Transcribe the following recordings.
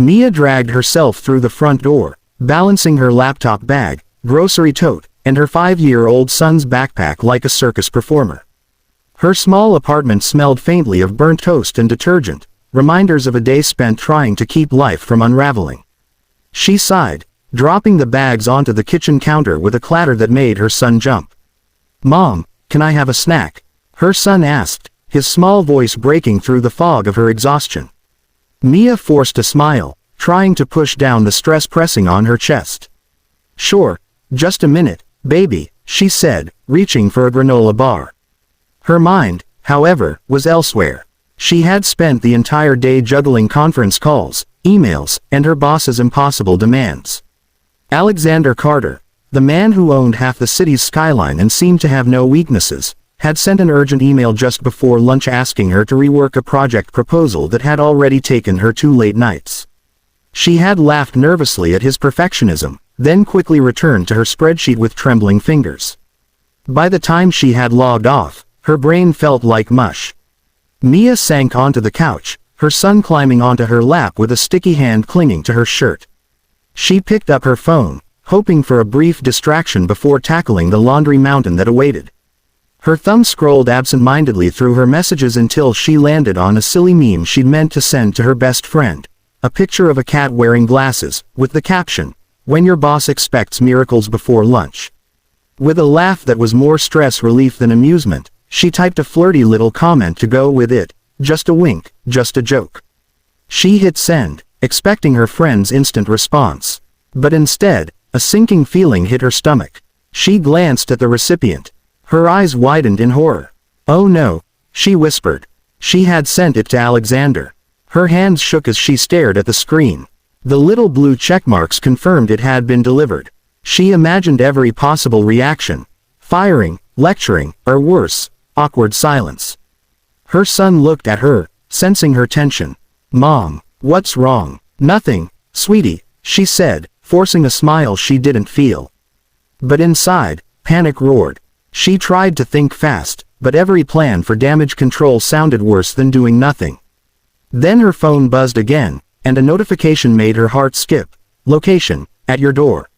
Mia dragged herself through the front door, balancing her laptop bag, grocery tote, and her 5-year-old son's backpack like a circus performer. Her small apartment smelled faintly of burnt toast and detergent, reminders of a day spent trying to keep life from unraveling. She sighed, dropping the bags onto the kitchen counter with a clatter that made her son jump. "Mom, can I have a snack?" her son asked, his small voice breaking through the fog of her exhaustion. Mia forced a smile, trying to push down the stress pressing on her chest. "Sure, just a minute, baby," she said, reaching for a granola bar. Her mind, however, was elsewhere. She had spent the entire day juggling conference calls, emails, and her boss's impossible demands. Alexander Carter, the man who owned half the city's skyline and seemed to have no weaknesses, had sent an urgent email just before lunch asking her to rework a project proposal that had already taken her 2 late nights. She had laughed nervously at his perfectionism, then quickly returned to her spreadsheet with trembling fingers. By the time she had logged off, her brain felt like mush. Mia sank onto the couch, her son climbing onto her lap with a sticky hand clinging to her shirt. She picked up her phone, hoping for a brief distraction before tackling the laundry mountain that awaited. Her thumb scrolled absent-mindedly through her messages until she landed on a silly meme she'd meant to send to her best friend, a picture of a cat wearing glasses, with the caption, "When your boss expects miracles before lunch." With a laugh that was more stress relief than amusement, she typed a flirty little comment to go with it, "Just a wink, just a joke." She hit send, expecting her friend's instant response. But instead, a sinking feeling hit her stomach. She glanced at the recipient. Her eyes widened in horror. "Oh no," she whispered. She had sent it to Alexander. Her hands shook as she stared at the screen. The little blue checkmarks confirmed it had been delivered. She imagined every possible reaction. Firing, lecturing, or worse, awkward silence. Her son looked at her, sensing her tension. "Mom, what's wrong?" "Nothing, sweetie," she said, forcing a smile she didn't feel. But inside, panic roared. She tried to think fast, but every plan for damage control sounded worse than doing nothing. Then her phone buzzed again, and a notification made her heart skip. "Location, at your door."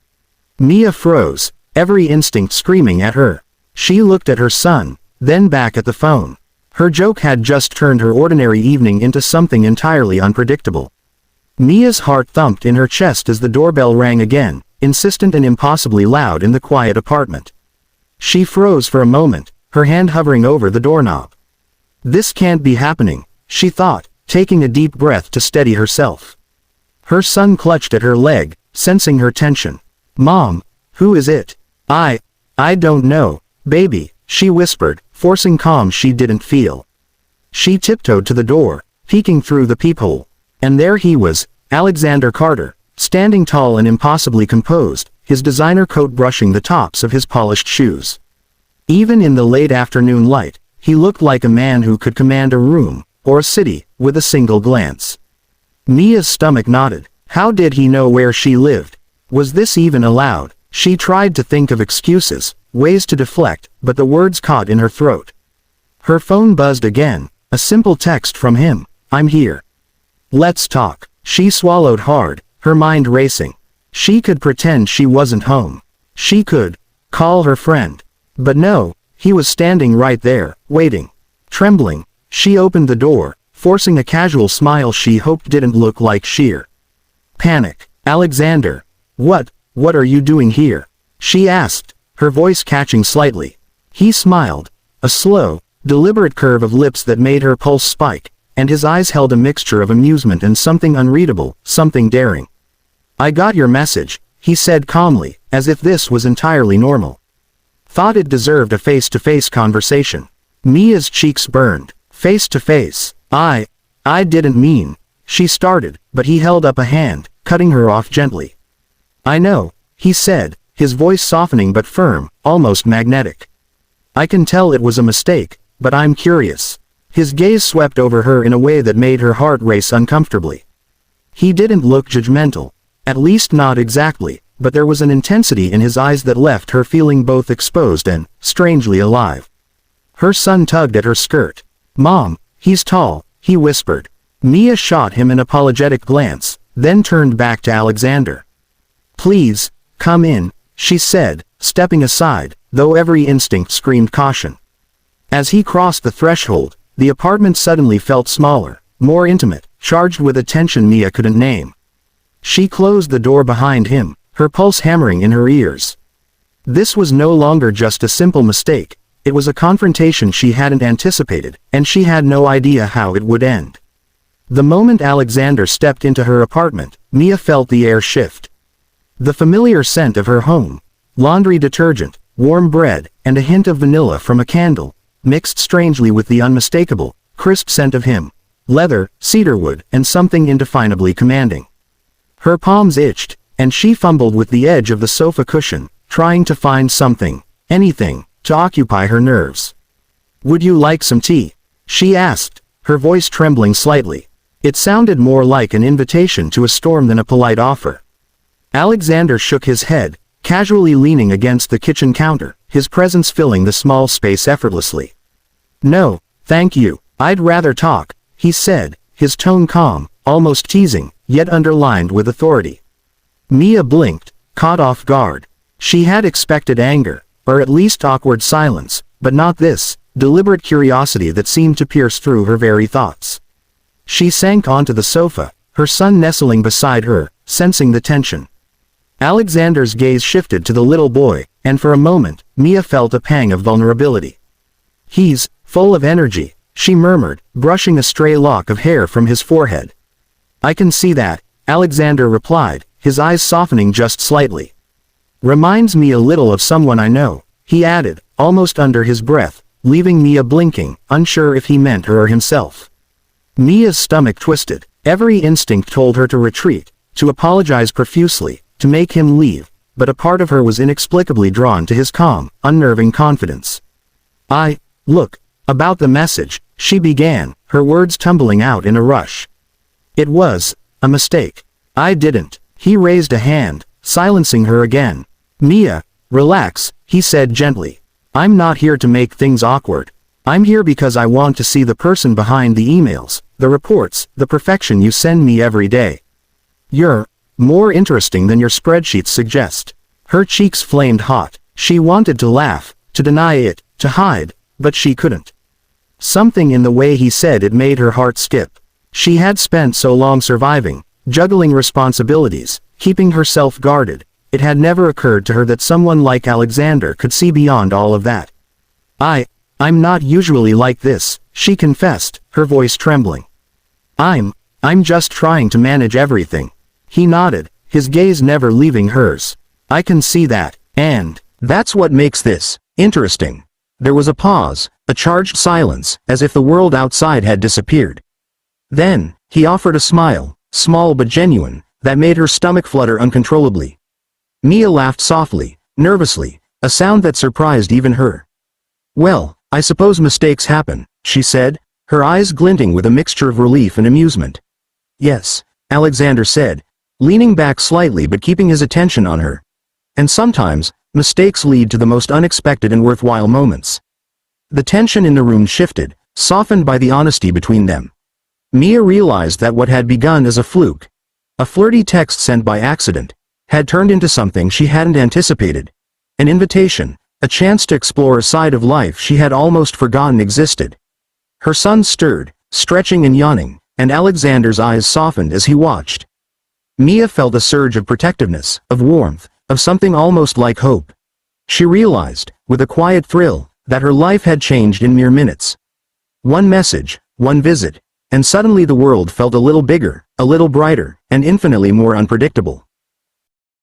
Mia froze, every instinct screaming at her. She looked at her son, then back at the phone. Her joke had just turned her ordinary evening into something entirely unpredictable. Mia's heart thumped in her chest as the doorbell rang again, insistent and impossibly loud in the quiet apartment. She froze for a moment, her hand hovering over the doorknob. "This can't be happening," she thought, taking a deep breath to steady herself. Her son clutched at her leg, sensing her tension. "Mom, who is it?" I don't know, baby," she whispered, forcing calm she didn't feel. She tiptoed to the door, peeking through the peephole. And there he was, Alexander Carter, standing tall and impossibly composed, his designer coat brushing the tops of his polished shoes. Even in the late afternoon light, he looked like a man who could command a room, or a city, with a single glance. Mia's stomach knotted. How did he know where she lived? Was this even allowed? She tried to think of excuses, ways to deflect, but the words caught in her throat. Her phone buzzed again, a simple text from him, "I'm here. Let's talk." She swallowed hard, her mind racing. She could pretend she wasn't home. She could call her friend. But no, he was standing right there, waiting. Trembling, she opened the door, forcing a casual smile she hoped didn't look like sheer panic. "Alexander, what are you doing here?" she asked, her voice catching slightly. He smiled, a slow, deliberate curve of lips that made her pulse spike, and his eyes held a mixture of amusement and something unreadable, something daring. "I got your message," he said calmly, as if this was entirely normal. Thought it deserved a face-to-face conversation. Mia's cheeks burned. Face-to-face. I didn't mean," she started, but he held up a hand, cutting her off gently. "I know," he said, his voice softening but firm, almost magnetic. "I can tell it was a mistake, but I'm curious." His gaze swept over her in a way that made her heart race uncomfortably. He didn't look judgmental. At least not exactly, but there was an intensity in his eyes that left her feeling both exposed and, strangely, alive. Her son tugged at her skirt. "Mom, he's tall," he whispered. Mia shot him an apologetic glance, then turned back to Alexander. "Please, come in," she said, stepping aside, though every instinct screamed caution. As he crossed the threshold, the apartment suddenly felt smaller, more intimate, charged with a tension Mia couldn't name. She closed the door behind him, her pulse hammering in her ears. This was no longer just a simple mistake, it was a confrontation she hadn't anticipated, and she had no idea how it would end. The moment Alexander stepped into her apartment, Mia felt the air shift. The familiar scent of her home, laundry detergent, warm bread, and a hint of vanilla from a candle, mixed strangely with the unmistakable, crisp scent of him, leather, cedarwood, and something indefinably commanding. Her palms itched, and she fumbled with the edge of the sofa cushion, trying to find something, anything, to occupy her nerves. "Would you like some tea?" she asked, her voice trembling slightly. It sounded more like an invitation to a storm than a polite offer. Alexander shook his head, casually leaning against the kitchen counter, his presence filling the small space effortlessly. "No, thank you, I'd rather talk," he said, his tone calm, almost teasing, yet underlined with authority. Mia blinked, caught off guard. She had expected anger, or at least awkward silence, but not this, deliberate curiosity that seemed to pierce through her very thoughts. She sank onto the sofa, her son nestling beside her, sensing the tension. Alexander's gaze shifted to the little boy, and for a moment, Mia felt a pang of vulnerability. "He's full of energy," she murmured, brushing a stray lock of hair from his forehead. "I can see that," Alexander replied, his eyes softening just slightly. "Reminds me a little of someone I know," he added, almost under his breath, leaving Mia blinking, unsure if he meant her or himself. Mia's stomach twisted. Every instinct told her to retreat, to apologize profusely, to make him leave, but a part of her was inexplicably drawn to his calm, unnerving confidence. Look, about the message," she began, her words tumbling out in a rush. "It was a mistake. I didn't." He raised a hand, silencing her again. "Mia, relax," he said gently. "I'm not here to make things awkward. I'm here because I want to see the person behind the emails, the reports, the perfection you send me every day. You're more interesting than your spreadsheets suggest." Her cheeks flamed hot. She wanted to laugh, to deny it, to hide, but she couldn't. Something in the way he said it made her heart skip. She had spent so long surviving, juggling responsibilities, keeping herself guarded. It had never occurred to her that someone like Alexander could see beyond all of that. I'm not usually like this," she confessed, her voice trembling. I'm just trying to manage everything." He nodded, his gaze never leaving hers. "I can see that, and that's what makes this interesting." There was a pause, a charged silence, as if the world outside had disappeared. Then, he offered a smile, small but genuine, that made her stomach flutter uncontrollably. Mia laughed softly, nervously, a sound that surprised even her. "Well, I suppose mistakes happen," she said, her eyes glinting with a mixture of relief and amusement. "Yes," Alexander said, leaning back slightly but keeping his attention on her. "And sometimes, mistakes lead to the most unexpected and worthwhile moments." The tension in the room shifted, softened by the honesty between them. Mia realized that what had begun as a fluke, a flirty text sent by accident, had turned into something she hadn't anticipated. An invitation, a chance to explore a side of life she had almost forgotten existed. Her son stirred, stretching and yawning, and Alexander's eyes softened as he watched. Mia felt a surge of protectiveness, of warmth, of something almost like hope. She realized, with a quiet thrill, that her life had changed in mere minutes. One message, one visit, and suddenly the world felt a little bigger, a little brighter, and infinitely more unpredictable.